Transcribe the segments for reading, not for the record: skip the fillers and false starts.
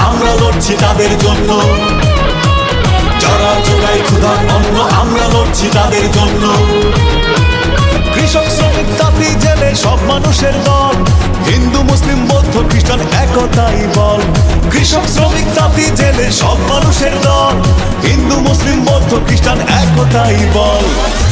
আমরা লড়ছি তাদের জন্য, যারা জোগায় ক্ষুধার অন্ন আমরা লড়ছি তাদের জন্য। কৃষক শ্রমিক তাঁতি জেলে সব মানুষের দল, হিন্দু মুসলিম বৌদ্ধ খ্রিস্টান একতাই বল। কৃষক শ্রমিক তাঁতি জেলে সব মানুষের দল, হিন্দু মুসলিম বৌদ্ধ খ্রিস্টান একতাই বল।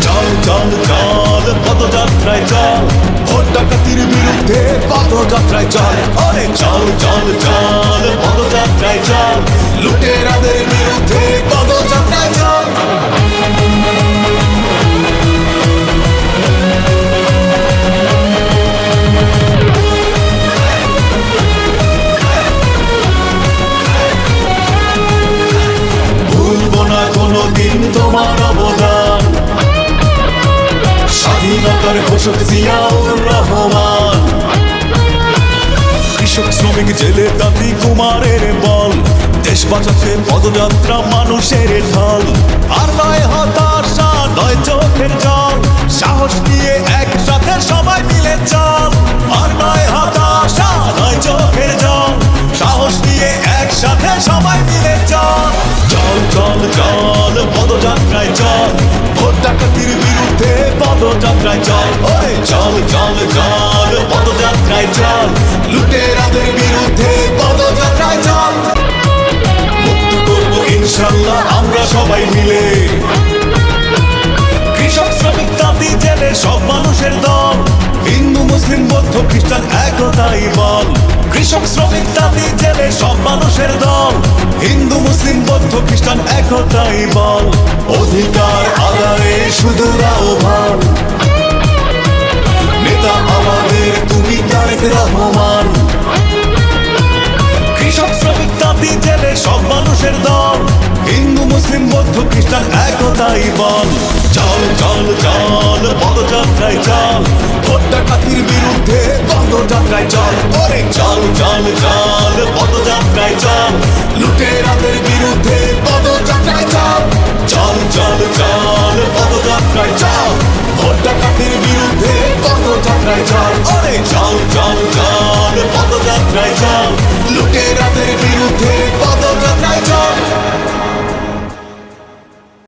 চল চল চল পদযাত্রায় চল, ভোট ডাকাতির বিরুদ্ধে পদযাত্রায় চল। ওরে চল চল চল পদযাত্রায় চল, লুটেরাদের বিরুদ্ধে পদযাত্রায় চল। কোনদিন তোমার অবদান, স্বাধীনতার ঘোষক জিয়াউর রহমান। কৃষক শ্রমিক জেলে তাঁতি কুমারের বল, দেশ বাঁচাতে পদযাত্রা মানুষের ঢল। আর নয় হতাশা নয় চোখের জল, সাহস নিয়ে একসাথে সবাই মিলে চল। আর নয় হতাশা নয় চোখের জল, সাহস নিয়ে একসাথে সবাই মিলে চল। চল চল চল পদযাত্রায় চল, ভোট ডাকাতির বিরুদ্ধে পদযাত্রায় চল। ওরে চল চল চল পদযাত্রায় চল, লুটেরাদের বিরুদ্ধে পদযাত্রায় চল। মুক্ত করবো ইনশাল্লাহ আমরা সবাই মিলে, কৃষক শ্রমিক তাঁতি জেলে সব মানুষের দল, হিন্দু মুসলিম বৌদ্ধ খ্রিস্টান একতাই বল। কৃষক শ্রমিক তাঁতি জেলে সব মানুষের দল, হিন্দু মুসলিম বৌদ্ধ খ্রিস্টান একতাই বল। অধিকার আদায়ে শুধু আহ্বান, নেতা আমাদের তুমি তারেক রহমান। কৃষক শ্রমিক তাঁতি জেলে সব মানুষের দল, হিন্দু মুসলিম বৌদ্ধ খ্রিস্টান একতাই বল। চল চল চল পদযাত্রায় চল, ভোট ডাকাতির বিরুদ্ধে পদযাত্রায় চল। ওরে চল চল চল পদযাত্রায় চল, লুটেরাদের বিরুদ্ধে পদযাত্রায় চল। চল চল চল পদযাত্রায় চল, ভোট ডাকাতির বিরুদ্ধে পদযাত্রায় চল। ওরে চল চল চল পদযাত্রায় চল, লুটেরাদের বিরুদ্ধে